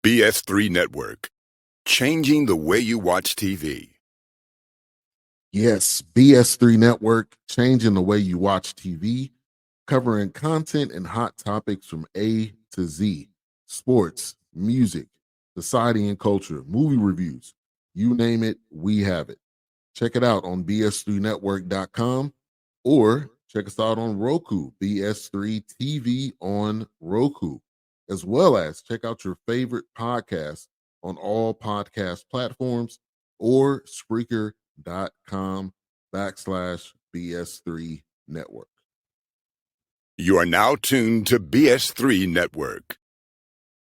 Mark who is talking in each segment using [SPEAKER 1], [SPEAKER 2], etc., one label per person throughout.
[SPEAKER 1] BS3 Network, changing the way you watch TV.
[SPEAKER 2] Yes, BS3 Network, changing the way you watch TV, covering content and hot topics from A to Z, sports, music, society and culture, movie reviews, you name it, we have it. Check it out on bs3network.com or check us out on Roku, BS3 TV on Roku, as well as check out your favorite podcast on all podcast platforms or Spreaker.com/BS3 Network.
[SPEAKER 1] You are now tuned to BS3 Network.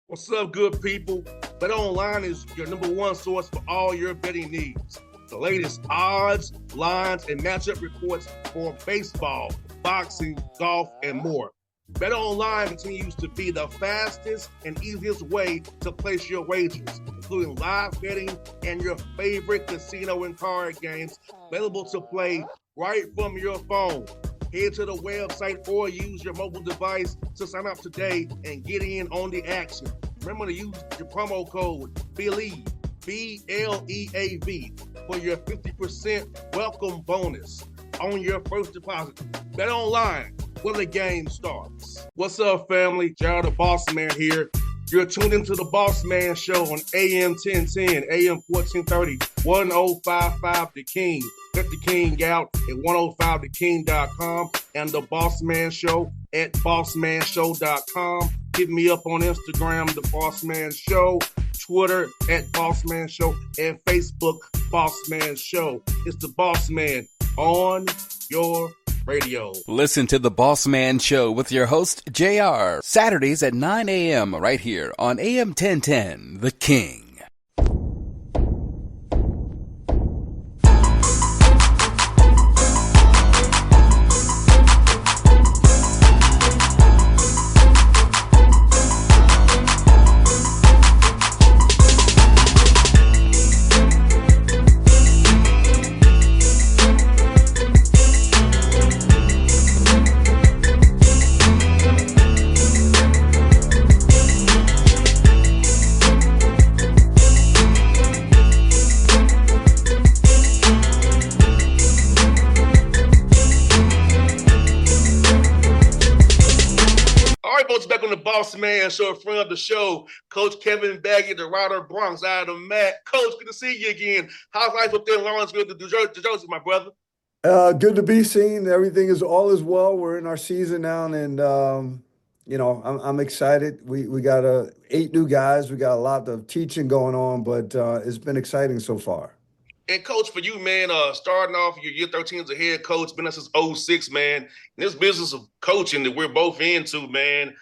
[SPEAKER 3] What's up, good people? Bet Online is your number one source for all your betting needs. The latest odds, lines, and matchup reports for baseball, boxing, golf, and more. Bet Online continues to be the fastest and easiest way to place your wagers, including live betting and your favorite casino and card games available to play right from your phone. Head to the website or use your mobile device to sign up today and get in on the action. Remember to use your promo code BELIEVE, BLEAV, for your 50% welcome bonus on your first deposit. Bet Online, where the game starts. What's up, family? Jared the Bossman here. You're tuned into the Bossman Show on AM 1010, AM 1430, 1055 The King. Check The King out at 105theking.com and the Bossman Show at bossmanshow.com. Hit me up on Instagram, The Bossman Show, Twitter at Bossman Show, and Facebook, Bossman Show. It's the Bossman on your radio.
[SPEAKER 4] Listen to the Bossman Show with your host, JR, Saturdays at 9 a.m. right here on AM 1010, The King.
[SPEAKER 3] Bossman Show, a friend of the show, Coach Kevin Baggett, the Rider Bronx, out of the Mac. Coach, good to see you again. How's life up there in Lawrenceville, New Jersey, my brother?
[SPEAKER 5] Good to be seen. Everything is all is well. We're in our season now, and I'm excited. We got 8 new guys. We got a lot of teaching going on, but it's been exciting so far.
[SPEAKER 3] And Coach, for you, man, starting off your year 13 as a head coach, been there since 06, man. In this business of coaching that we're both into, man,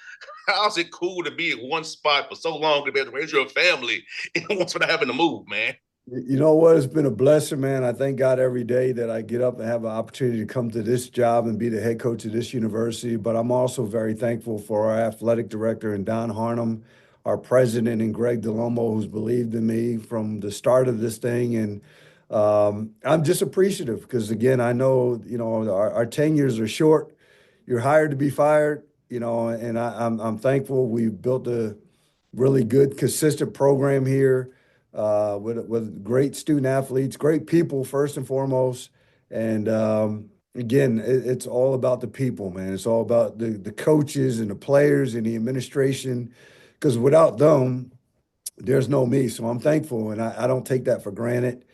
[SPEAKER 3] how's it cool to be at one spot for so long to be able to raise your family and once without having to move, man?
[SPEAKER 5] You know what? It's been a blessing, man. I thank God every day that I get up and have an opportunity to come to this job and be the head coach of this university. But I'm also very thankful for our athletic director and Don Harnum, our president and Greg DeLomo, who's believed in me from the start of this thing. And I'm just appreciative because, again, I know, our tenures are short. You're hired to be fired, and I'm thankful we've built a really good, consistent program here with great student athletes, great people, first and foremost. And, again, it's all about the people, man. It's all about the coaches and the players and the administration, because without them, there's no me. So I'm thankful, and I don't take that for granted.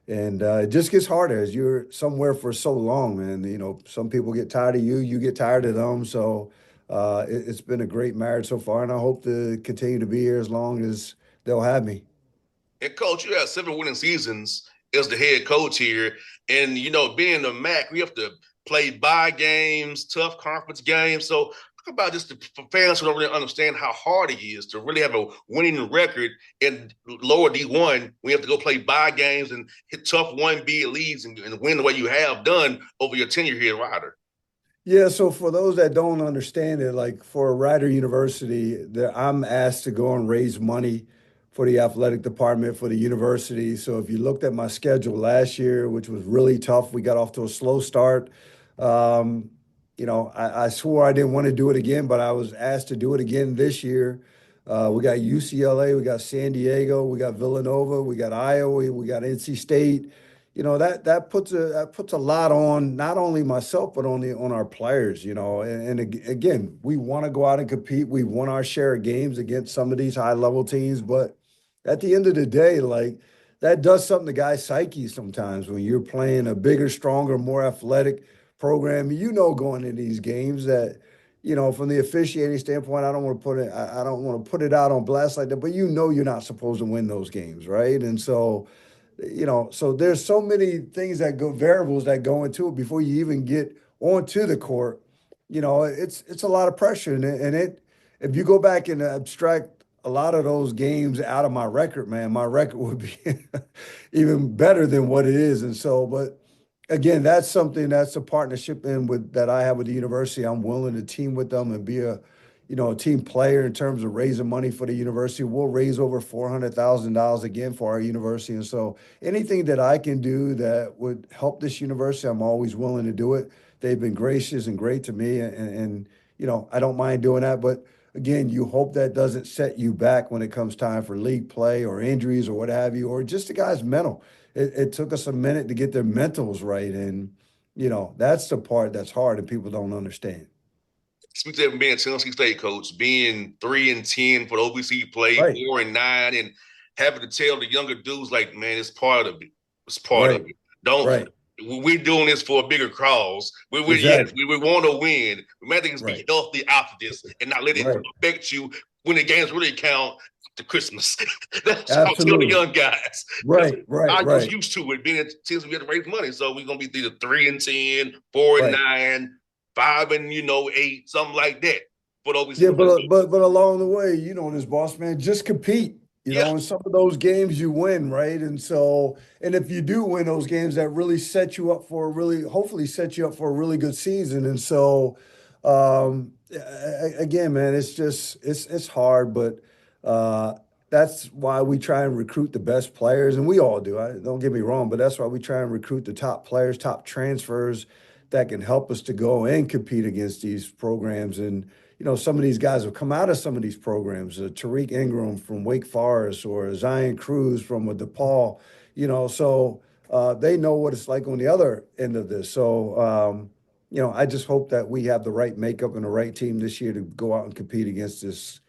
[SPEAKER 5] And it just gets harder as you're somewhere for so long, man. Some people get tired of you, you get tired of them. So it's been a great marriage so far, and I hope to continue to be here as long as they'll have me.
[SPEAKER 3] And Coach, you have 7 winning seasons as the head coach here. And, being the MAC, we have to play bye games, tough conference games. So talk about just for fans who don't really understand how hard it is to really have a winning record in lower D1. We have to go play bye games and hit tough 1B leads and win the way you have done over your tenure here at Rider.
[SPEAKER 5] Yeah, so for those that don't understand it, like for Rider University, I'm asked to go and raise money for the athletic department for the university. So if you looked at my schedule last year, which was really tough, we got off to a slow start. I swore I didn't want to do it again, but I was asked to do it again this year. We got UCLA, we got San Diego, we got Villanova, we got Iowa, we got NC State. That puts a lot on not only myself but on our players. Again, we want to go out and compete. We won our share of games against some of these high level teams, but at the end of the day, like that does something to guys' psyche sometimes when you're playing a bigger, stronger, more athletic program. Going into these games that from the officiating standpoint, I don't want to put it out on blast like that, but you're not supposed to win those games, right? And so there's so many things variables that go into it before you even get onto the court. It's a lot of pressure, if you go back and abstract a lot of those games out of my record, man, my record would be even better than what it is. And so, but again, that's a partnership that I have with the university. I'm willing to team with them and be a team player in terms of raising money for the university. We'll raise over $400,000 again for our university. And so anything that I can do that would help this university, I'm always willing to do it. They've been gracious and great to me. And I don't mind doing that. But again, you hope that doesn't set you back when it comes time for league play or injuries or what have you, or just the guy's mental. It took us a minute to get their mentals right. And, that's the part that's hard and people don't understand.
[SPEAKER 3] Speak to being a Tennessee State coach, being 3-10 for the OVC play,
[SPEAKER 5] Right.
[SPEAKER 3] 4-9, and having to tell the younger dudes like, man, it's part of it. It's part of it.
[SPEAKER 5] Right.
[SPEAKER 3] We're doing this for a bigger cause.
[SPEAKER 5] Exactly.
[SPEAKER 3] Yes, we want to win. We might think be healthy after this and not let it affect you when the games really count to Christmas. That's how I tell the young guys.
[SPEAKER 5] Right.
[SPEAKER 3] I was used to it being since we had to raise money. So we're gonna be either 3-10, 4-9, 5-8, something like that.
[SPEAKER 5] Yeah, but along the way, this Bossman, just compete. In some of those games you win, right? And if you do win those games, that really hopefully set you up for a really good season. And so, again, man, it's hard, but that's why we try and recruit the best players, and we all do. Don't get me wrong, but that's why we try and recruit the top players, top transfers that can help us to go and compete against these programs. And some of these guys have come out of some of these programs, Tariq Ingram from Wake Forest or Zion Cruz from DePaul, so they know what it's like on the other end of this. So, I just hope that we have the right makeup and the right team this year to go out and compete against this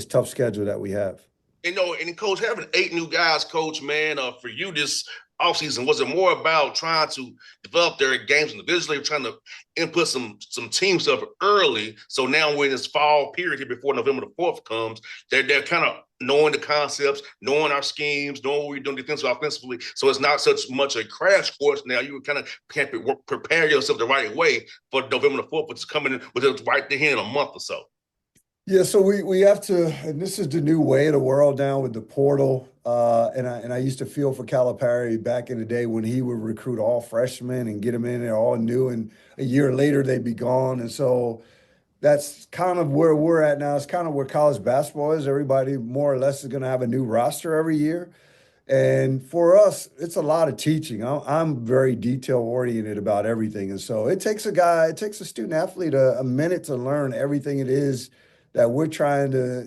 [SPEAKER 5] tough schedule that we have.
[SPEAKER 3] And Coach, having 8 new guys, Coach, man, for you this offseason, was it more about trying to develop their games individually, trying to input some team stuff early? So now we're in this fall period here before November the 4th comes, they're kind of knowing the concepts, knowing our schemes, knowing what we're doing defensively, offensively. So it's not such much a crash course now. You kind of can't prepare yourself the right way for November the 4th, which is coming in with it right here in a month or so.
[SPEAKER 5] Yeah, so we have to, and this is the new way of the world now with the portal. And I used to feel for Calipari back in the day when he would recruit all freshmen and get them in there all new, and a year later they'd be gone. And so that's kind of where we're at now. It's kind of where college basketball is. Everybody more or less is going to have a new roster every year. And for us, it's a lot of teaching. I'm very detail oriented about everything. And so it takes a student athlete a minute to learn everything it is that we're trying to,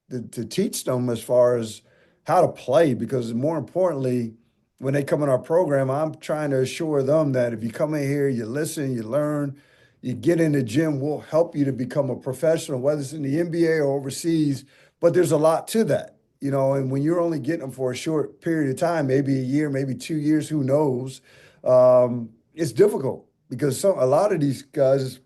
[SPEAKER 5] to teach them as far as how to play. Because more importantly, when they come in our program, I'm trying to assure them that if you come in here, you listen, you learn, you get in the gym, we'll help you to become a professional, whether it's in the NBA or overseas. But there's a lot to that, and when you're only getting them for a short period of time, maybe a year, maybe 2 years, who knows, it's difficult because a lot of these guys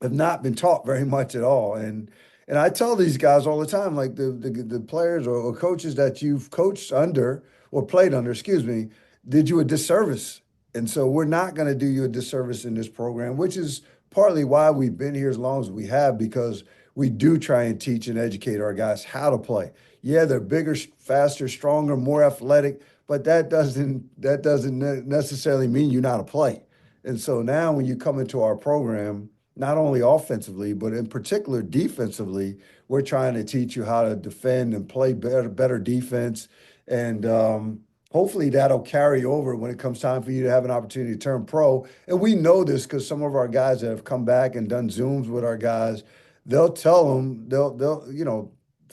[SPEAKER 5] have not been taught very much at all. And I tell these guys all the time, like the players or coaches that you've coached under or played under, excuse me, did you a disservice. And so we're not going to do you a disservice in this program, which is partly why we've been here as long as we have, because we do try and teach and educate our guys how to play. Yeah, they're bigger, faster, stronger, more athletic, but that doesn't necessarily mean you know how to play. And so now when you come into our program, not only offensively, but in particular defensively, we're trying to teach you how to defend and play better defense. And hopefully that'll carry over when it comes time for you to have an opportunity to turn pro. And we know this because some of our guys that have come back and done Zooms with our guys, they'll tell them,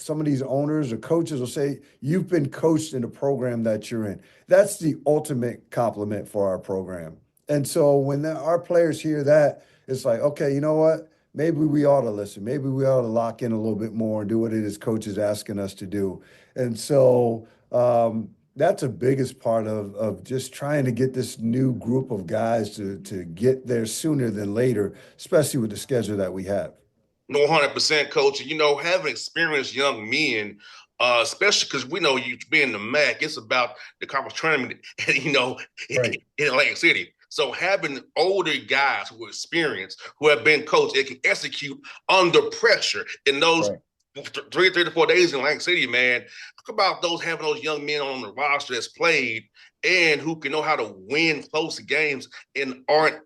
[SPEAKER 5] some of these owners or coaches will say, you've been coached in the program that you're in. That's the ultimate compliment for our program. And so when our players hear that, it's like, okay, you know what? Maybe we ought to listen. Maybe we ought to lock in a little bit more and do what it is coach is asking us to do. And so that's the biggest part of just trying to get this new group of guys to get there sooner than later, especially with the schedule that we have.
[SPEAKER 3] No, 100%, coach. Having experienced young men, especially because we know you being the MAC, it's about the conference tournament,
[SPEAKER 5] Right.
[SPEAKER 3] in Atlantic City. So having older guys who are experienced, who have been coached, they can execute under pressure in those
[SPEAKER 5] Right.
[SPEAKER 3] 3 to 4 days in Atlantic City, man. Talk about having those young men on the roster that's played and who can know how to win close games and aren't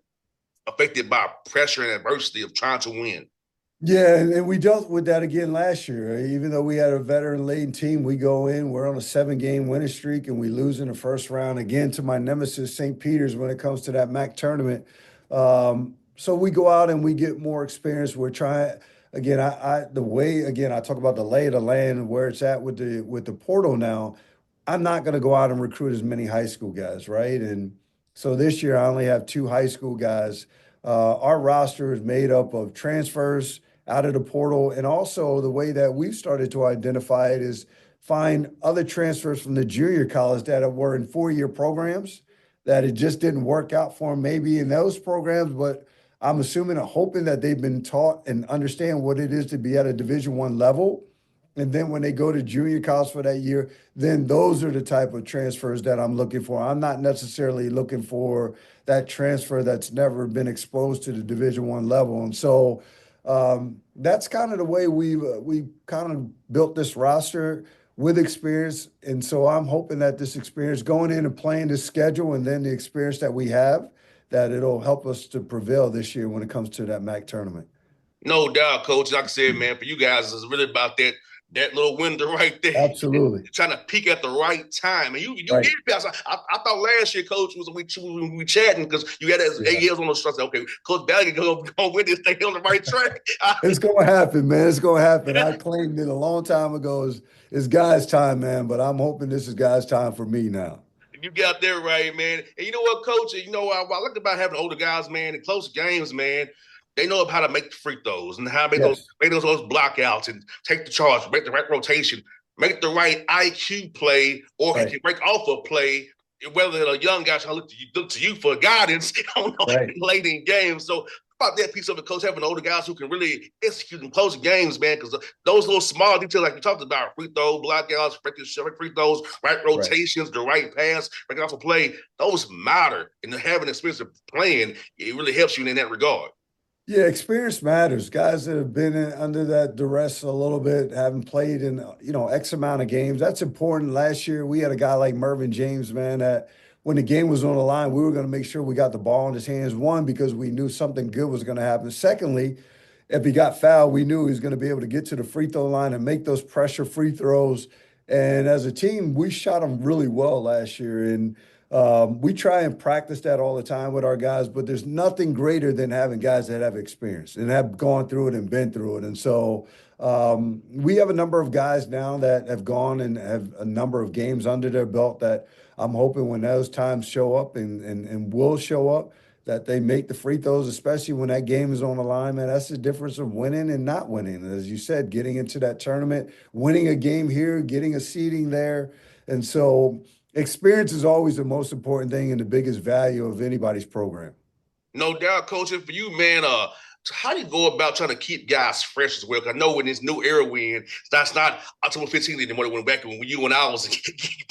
[SPEAKER 3] affected by pressure and adversity of trying to win.
[SPEAKER 5] Yeah, and we dealt with that again last year. Even though we had a veteran-laden team, we go in, we're on a 7-game winning streak, and we lose in the first round again to my nemesis, St. Peter's, when it comes to that MAC tournament. So we go out and we get more experience. We're trying again. I talk about the lay of the land and where it's at with the portal now. I'm not going to go out and recruit as many high school guys, right? And so this year I only have 2 high school guys. Our roster is made up of transfers out of the portal. And also the way that we've started to identify it is find other transfers from the junior college that were in 4-year programs that it just didn't work out for them maybe in those programs. But I'm assuming and hoping that they've been taught and understand what it is to be at a Division I level. And then when they go to junior college for that year, then those are the type of transfers that I'm looking for. I'm not necessarily looking for that transfer that's never been exposed to the Division I level. And so that's kind of the way we kind of built this roster with experience. And so I'm hoping that this experience going in and playing this schedule and then the experience that we have, that it'll help us to prevail this year when it comes to that MAC tournament.
[SPEAKER 3] No doubt, coach. Like I said, man, for you guys, it's really about that little window right there.
[SPEAKER 5] Absolutely.
[SPEAKER 3] Trying to peak at the right time. And you
[SPEAKER 5] Right.
[SPEAKER 3] did pass. I thought last year, coach, was we chatting because you had that 8 years on the stress. Okay, Coach Baggett going to win this thing on the right track.
[SPEAKER 5] It's going to happen, man. It's going to happen. I claimed it a long time ago. It's God's time, man, but I'm hoping this is God's time for me now.
[SPEAKER 3] You got that right, man. And you know what, coach? I like about having older guys, man, in close games, man. They know how to make the free throws and how to make those blockouts and take the charge, make the right rotation, make the right IQ play, or he can break off a play, whether a young guy trying to look to you for guidance late in games. So about that piece of it, coach, having older guys who can really execute in close games, man, because those little small details like you talked about, free throw, blockouts, free throws, right rotations, the right pass, breaking off a play, those matter. And having experience of playing, it really helps you in that regard.
[SPEAKER 5] Yeah, experience matters. Guys that have been under that duress a little bit, haven't played in, X amount of games. That's important. Last year, we had a guy like Mervyn James, man, that when the game was on the line, we were going to make sure we got the ball in his hands. One, because we knew something good was going to happen. Secondly, if he got fouled, we knew he was going to be able to get to the free throw line and make those pressure free throws. And as a team, we shot him really well last year. And we try and practice that all the time with our guys, but there's nothing greater than having guys that have experience and have gone through it and been through it. And so we have a number of guys now that have gone and have a number of games under their belt that I'm hoping when those times show up and will show up, that they make the free throws, especially when that game is on the line, man. That's the difference of winning and not winning. As you said, getting into that tournament, winning a game here, getting a seeding there. And so experience is always the most important thing and the biggest value of anybody's program.
[SPEAKER 3] No doubt, coach. And for you, man, how do you go about trying to keep guys fresh as well? Because I know in this new era that's not October 15th anymore. When back when you and I was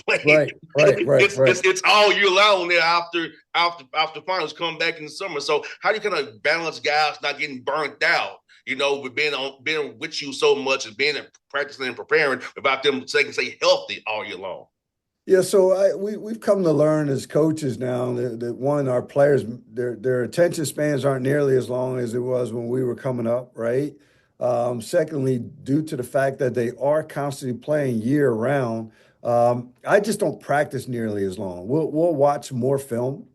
[SPEAKER 3] playing, right. It's all year long there after finals come back in the summer. So how do you kind of balance guys not getting burnt out? With being with you so much and being practicing and preparing about them staying healthy all year long.
[SPEAKER 5] Yeah, so we've come to learn as coaches now that one, our players, their attention spans aren't nearly as long as it was when we were coming up, right? Secondly, due to the fact that they are constantly playing year round, I just don't practice nearly as long. We'll watch more film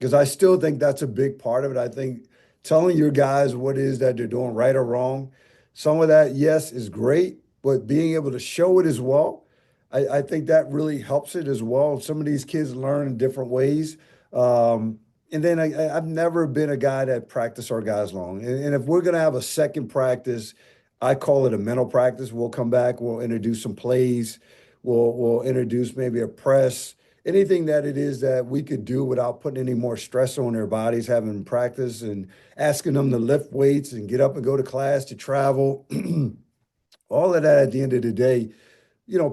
[SPEAKER 5] because I still think that's a big part of it. I think telling your guys what it is that they're doing right or wrong, some of that, yes, is great. but being able to show it as well, I think that really helps it as well. Some of these kids learn in different ways. And then I've never been a guy that practiced our guys long. And if we're going to have a second practice, I call it a mental practice. We'll come back, we'll introduce some plays, we'll introduce maybe a press, anything that it is that we could do without putting any more stress on their bodies, having practice and asking them to lift weights and get up and go to class, to travel. All of that at the end of the day,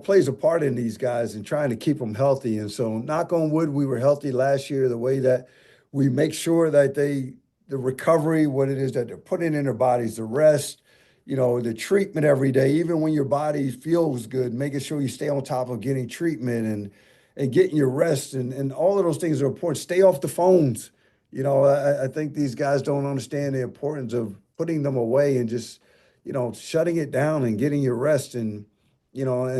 [SPEAKER 5] plays a part in these guys and trying to keep them healthy. And so, knock on wood, we were healthy last year. The way that we make sure that the recovery, what it is that they're putting in their bodies, the rest, the treatment every day, even when your body feels good, making sure you stay on top of getting treatment and getting your rest and all of those things are important. Stay off the phones. I think these guys don't understand the importance of putting them away and just, shutting it down and getting your rest. And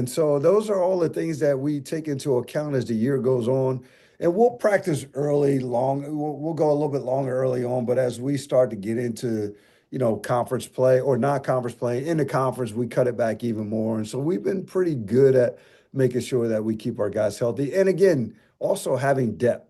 [SPEAKER 5] so those are all the things that we take into account as the year goes on. And we'll practice early, long. We'll go a little bit longer early on, but as we start to get into, conference play or not conference play, in the conference, we cut it back even more. And so we've been pretty good at making sure that we keep our guys healthy. And again, also having depth,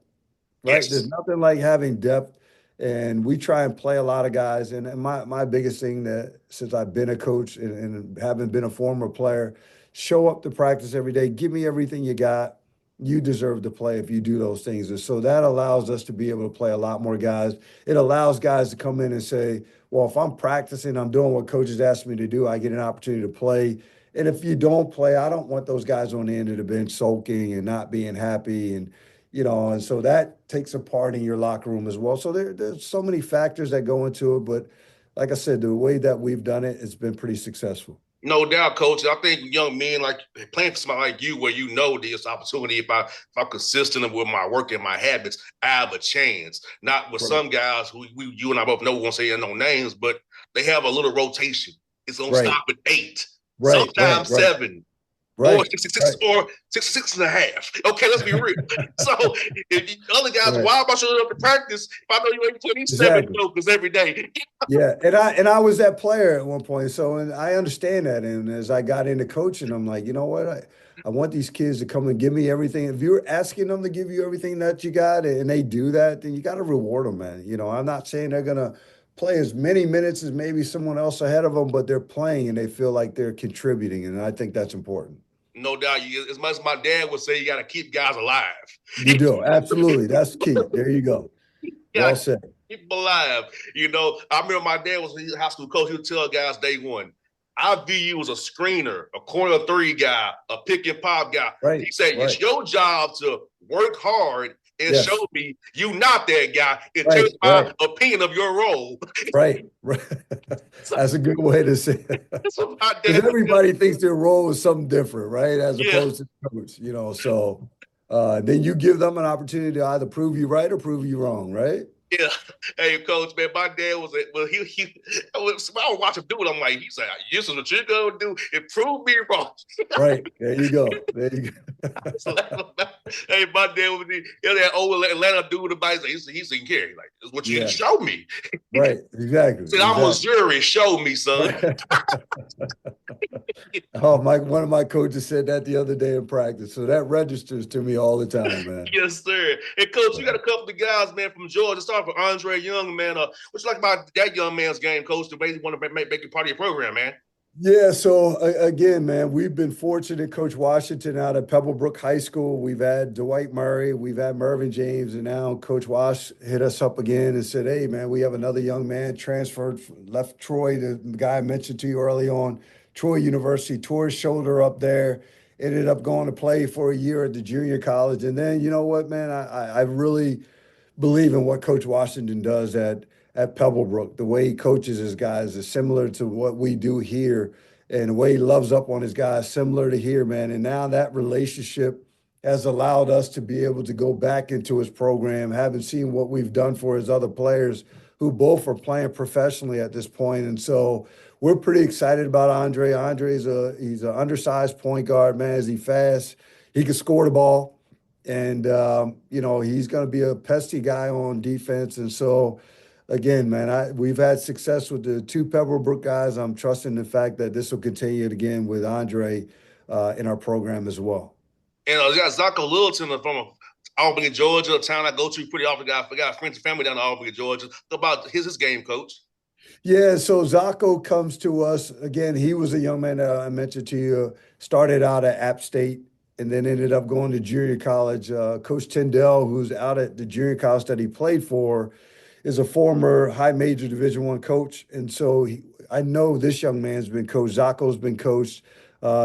[SPEAKER 5] right?
[SPEAKER 3] Yes.
[SPEAKER 5] There's nothing like having depth. And we try and play a lot of guys. And my biggest thing that since I've been a coach and haven't been a former player, show up to practice every day, give me everything you got. You deserve to play if you do those things. And so that allows us to be able to play a lot more guys. It allows guys to come in and say, well, if I'm practicing, I'm doing what coaches asked me to do, I get an opportunity to play. And if you don't play, I don't want those guys on the end of the bench sulking and not being happy. And so that takes a part in your locker room as well. So there's so many factors that go into it. But like I said, the way that we've done it, it's been pretty successful.
[SPEAKER 3] No doubt, coach. I think young men like playing for somebody like you, where this opportunity, if I'm consistent with my work and my habits, I have a chance. Not with some guys who you and I both know, won't say no names, but they have a little rotation. It's gonna stop at 8, sometimes 7. Or 66 and a half. Okay, let's be real. So if other guys, why am I showing up to practice if I know you ain't 27 focus every day?
[SPEAKER 5] Yeah, and I was that player at one point, so and I understand that. And as I got into coaching, I'm like, you know what, I want these kids to come and give me everything. If you're asking them to give you everything that you got, and they do that, then you got to reward them, man. I'm not saying they're gonna play as many minutes as maybe someone else ahead of them, but they're playing and they feel like they're contributing, and I think that's important.
[SPEAKER 3] No doubt. As much as my dad would say, you got to keep guys alive.
[SPEAKER 5] You do. Absolutely. That's key. There you go. Well said.
[SPEAKER 3] Keep them alive. I remember my dad was a high school coach. He would tell guys day one, I view you as a screener, a corner 3 guy, a pick and pop guy. He said, it's your job to work hard and show me you not that guy and change my opinion of your role.
[SPEAKER 5] Right. That's a good way to say it. Because everybody thinks their role is something different, right? As opposed to coach, so then you give them an opportunity to either prove you right or prove you wrong, right?
[SPEAKER 3] Yeah. Hey, coach, man, my dad was I would watch him do it. I'm like, he said, this is what you're going to do and prove me wrong.
[SPEAKER 5] Right. There you go.
[SPEAKER 3] Hey, my dad was that old Atlanta dude about he's in Gary. Like, it's what you show me.
[SPEAKER 5] Right. Exactly.
[SPEAKER 3] Said, I'm Missouri. Show me, son.
[SPEAKER 5] One of my coaches said that the other day in practice. So that registers to me all the time, man.
[SPEAKER 3] Yes, sir. And coach, you got a couple of guys, man, from Georgia. Start for Andre Young, man. What you like about that young man's game, coach, to basically want to make it part of your program, man?
[SPEAKER 5] Yeah, so again, man, we've been fortunate. Coach Washington out at Pebblebrook High School. We've had Dwight Murray, we've had Mervyn James, and now Coach Wash hit us up again and said, hey, man, we have another young man transferred, left Troy, the guy I mentioned to you early on, Troy University, tore his shoulder up there, ended up going to play for a year at the junior college. And then, you know what, man, I really believe in what Coach Washington does at Pebblebrook. The way he coaches his guys is similar to what we do here, and the way he loves up on his guys, similar to here, man. And now that relationship has allowed us to be able to go back into his program, having seen what we've done for his other players who both are playing professionally at this point. And so we're pretty excited about Andre. He's an undersized point guard, man. Is he fast? He can score the ball. And, he's going to be a pesky guy on defense. And so again, man, we've had success with the two Pebblebrook guys. I'm trusting the fact that this will continue again with Andre in our program as well.
[SPEAKER 3] And you got Zacho Littleton from Albany, Georgia, a town I go to pretty often. I got friends and family down in Albany, Georgia. About his game, coach.
[SPEAKER 5] Yeah, so Zacho comes to us again. He was a young man that I mentioned to you. Started out at App State and then ended up going to junior college. Coach Tyndall, who's out at the junior college that he played for, is a former high major Division I coach, and so I know this young man's been coached. Zacho's been coached.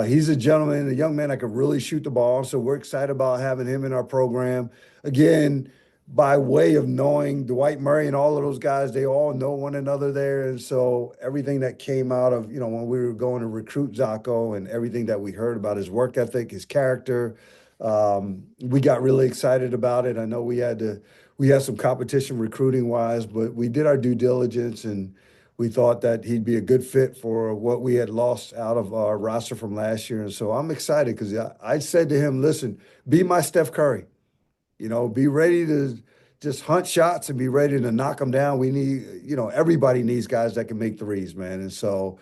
[SPEAKER 5] He's a gentleman, a young man that could really shoot the ball. So we're excited about having him in our program. Again, by way of knowing Dwight Murray and all of those guys, they all know one another there. And so everything that came out of, when we were going to recruit Zacho and everything that we heard about his work ethic, his character, we got really excited about it. I know we had some competition recruiting wise, but we did our due diligence and we thought that he'd be a good fit for what we had lost out of our roster from last year. And so I'm excited because I said to him, listen, be my Steph Curry. Be ready to just hunt shots and be ready to knock them down. We need, everybody needs guys that can make threes, man. And so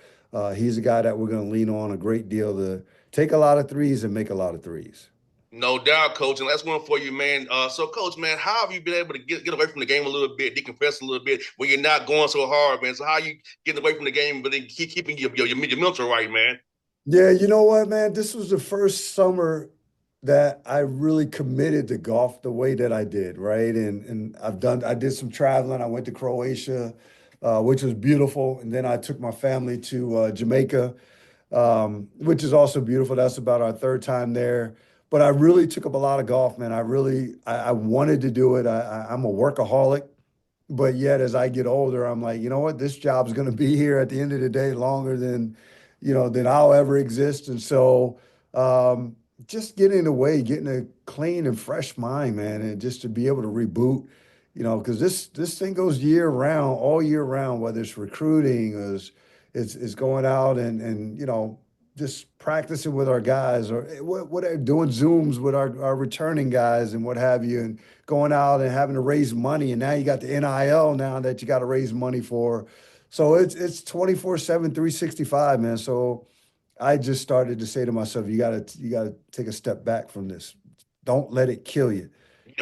[SPEAKER 5] he's a guy that we're going to lean on a great deal to take a lot of threes and make a lot of threes.
[SPEAKER 3] No doubt, Coach. And that's one for you, man. So, Coach, man, how have you been able to get away from the game a little bit, decompress a little bit when you're not going so hard, man? So how are you getting away from the game but then keeping your mental right, man?
[SPEAKER 5] Yeah, you know what, man? This was the first summer that I really committed to golf the way that I did, right? And I did some traveling. I went to Croatia, which was beautiful. And then I took my family to Jamaica, which is also beautiful. That's about our third time there. But I really took up a lot of golf, man. I wanted to do it. I'm a workaholic, but yet as I get older, I'm like, you know what? This job's going to be here at the end of the day longer than I'll ever exist. And so, just getting away, getting a clean and fresh mind, man, and just to be able to reboot, because this thing goes year round, all year round, whether it's recruiting, or it's going out and just practicing with our guys or what doing Zooms with our returning guys and what have you, and going out and having to raise money. And now you got the NIL now that you got to raise money for. So it's 24/7, 365, man. So I just started to say to myself, you gotta take a step back from this. Don't let it kill you,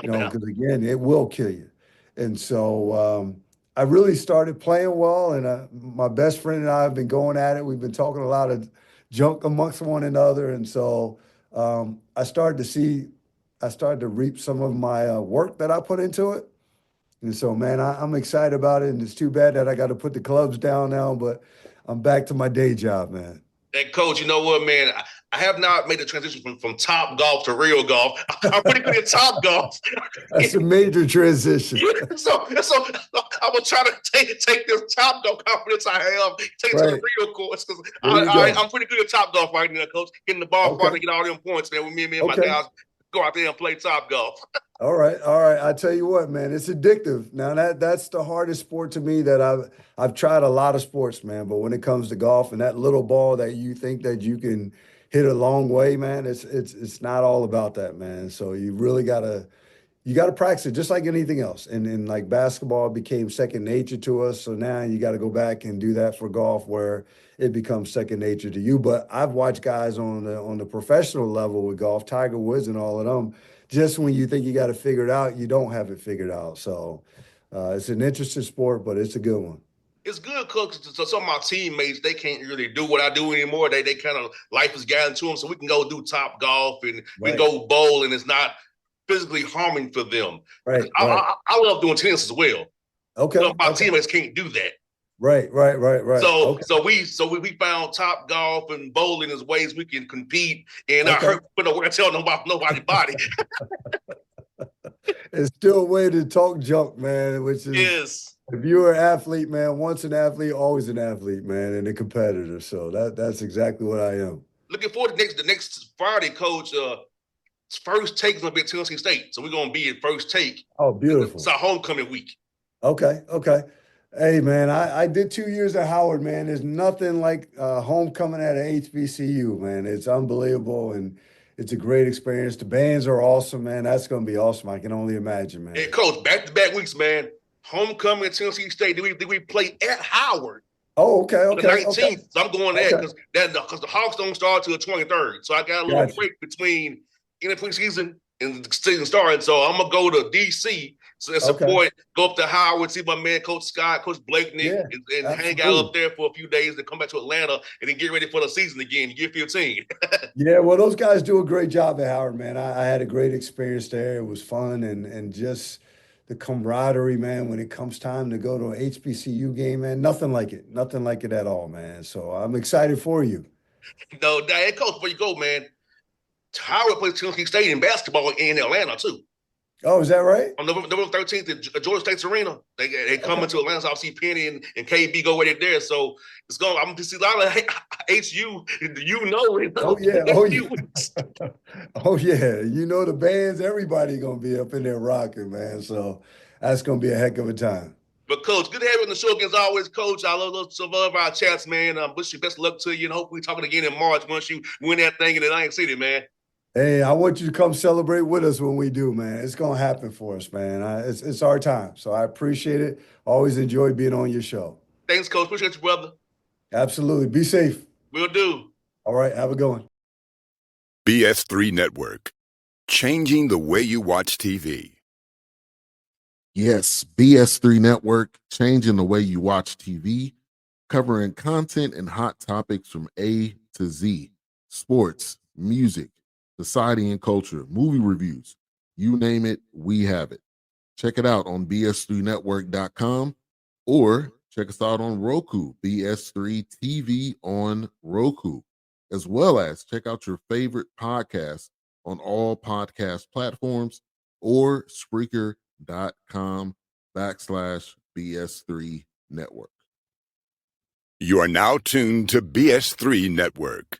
[SPEAKER 5] because again, it will kill you. And so I really started playing well, and my best friend and I have been going at it. We've been talking a lot of junk amongst one another, and so I started to reap some of my work that I put into it. And so, man, I'm excited about it, and it's too bad that I got to put the clubs down now, but I'm back to my day job, man.
[SPEAKER 3] Hey, Coach, you know what, man? I have not made the transition from top golf to real golf. I'm pretty good at top golf.
[SPEAKER 5] That's a major transition.
[SPEAKER 3] so I'm gonna try to take this top golf confidence I have, take it to the real course, because I'm pretty good at top golf right now, Coach. Getting the ball far to get all them points, man. With me and my guys go out there and play top golf.
[SPEAKER 5] All right. I tell you what, man, it's addictive. Now that's the hardest sport to me that I've tried a lot of sports, man. But when it comes to golf and that little ball that you think that you can hit a long way, man, it's not all about that, man. So you really gotta practice it just like anything else. And like basketball became second nature to us. So now you got to go back and do that for golf where it becomes second nature to you. But I've watched guys on the professional level with golf, Tiger Woods and all of them. Just when you think you got to figure it out, you don't have it figured out. So it's an interesting sport, but it's a good one.
[SPEAKER 3] It's good, Coach. So some of my teammates, they can't really do what I do anymore. They kind of, life is gotten to them. So we can go do top golf and we can go bowl, and it's not physically harming for them.
[SPEAKER 5] Right.
[SPEAKER 3] I love doing tennis as well.
[SPEAKER 5] Okay.
[SPEAKER 3] So my teammates can't do that.
[SPEAKER 5] Right.
[SPEAKER 3] So we found top golf and bowling as ways we can compete and not hurt, but no, we're tell nobody body.
[SPEAKER 5] It's still a way to talk junk, man, which is if you're an athlete, man, once an athlete, always an athlete, man, and a competitor. So that's exactly what I am.
[SPEAKER 3] Looking forward to the next Friday, Coach. First take is gonna be at Tennessee State. So we're gonna be at first take.
[SPEAKER 5] Oh, beautiful.
[SPEAKER 3] It's our homecoming week.
[SPEAKER 5] Okay. Hey, man, I did 2 years at Howard, man. There's nothing like homecoming at an HBCU, man. It's unbelievable, and it's a great experience. The bands are awesome, man. That's going to be awesome. I can only imagine, man.
[SPEAKER 3] Hey, Coach, back-to-back weeks, man. Homecoming at Tennessee State. Then we play at Howard.
[SPEAKER 5] Oh, okay.
[SPEAKER 3] The 19th. So I'm going there because the Hawks don't start till the 23rd. So I got a little break between preseason and the season started. So I'm gonna go to DC and support, go up to Howard, see my man Coach Scott, Coach Blakeney, and hang out up there for a few days, then come back to Atlanta and then get ready for the season again, year 15.
[SPEAKER 5] Yeah, well, those guys do a great job at Howard, man. I had a great experience there. It was fun and just the camaraderie, man, when it comes time to go to an HBCU game, man, nothing like it. Nothing like it at all, man. So I'm excited for you.
[SPEAKER 3] No, hey, Coach, before you go, man, Howard plays Tennessee State in basketball in Atlanta, too.
[SPEAKER 5] Oh, is that right?
[SPEAKER 3] On November 13th at Georgia State's Arena. They come into Atlanta, so I'll see Penny and KB go right there. So it's going. I'm going to see a lot of HU.
[SPEAKER 5] Oh yeah. Oh yeah. You know the bands. Everybody gonna be up in there rocking, man. So that's gonna be a heck of a time.
[SPEAKER 3] But Coach, good to have you on the show again as always, Coach. I love our chats, man. Wish you best of luck to you, and hopefully talking again in March once you win that thing in Atlantic City, man.
[SPEAKER 5] Hey, I want you to come celebrate with us when we do, man. It's going to happen for us, man. It's our time. So I appreciate it. Always enjoy being on your show.
[SPEAKER 3] Thanks, Coach. Appreciate you, brother.
[SPEAKER 5] Absolutely. Be safe.
[SPEAKER 3] Will do.
[SPEAKER 5] All right. Have a good one.
[SPEAKER 1] BS3 Network, changing the way you watch TV.
[SPEAKER 2] Yes, BS3 Network, changing the way you watch TV, covering content and hot topics from A to Z, sports, music, society and culture, movie reviews, you name it, we have it. Check it out on bs3network.com or check us out on Roku, BS3 TV on Roku, as well as check out your favorite podcast on all podcast platforms or Spreaker.com/BS3 Network.
[SPEAKER 1] You are now tuned to BS3 Network.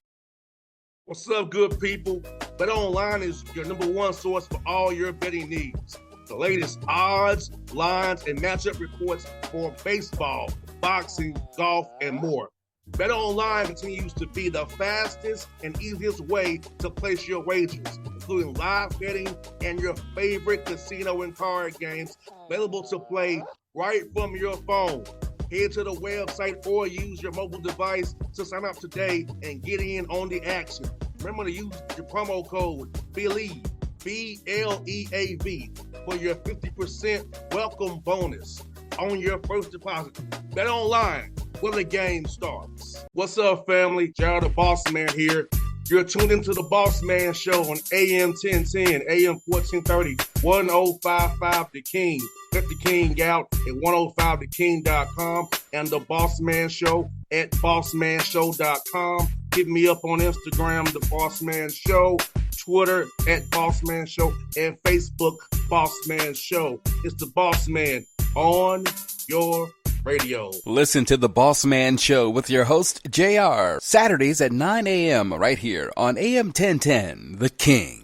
[SPEAKER 3] What's up, good people? Bet Online is your number one source for all your betting needs. The latest odds, lines, and matchup reports for baseball, boxing, golf, and more. Bet Online continues to be the fastest and easiest way to place your wagers, including live betting and your favorite casino and card games available to play right from your phone. Head to the website or use your mobile device to sign up today and get in on the action. Remember to use your promo code BELIEVE, BLEAV, for your 50% welcome bonus on your first deposit. Bet Online, where the game starts. What's up, family? Jared the Bossman here. You're tuned into the Bossman Show on AM 1010, AM 1430, 1055 The King. Let the King out at 105theking.com and the Bossman Show at bossmanshow.com. Hit me up on Instagram, The Bossman Show, Twitter at Bossman Show, and Facebook, Bossman Show. It's the Bossman on your radio.
[SPEAKER 4] Listen to the Bossman Show with your host, JR, Saturdays at 9 a.m. right here on AM 1010, The King.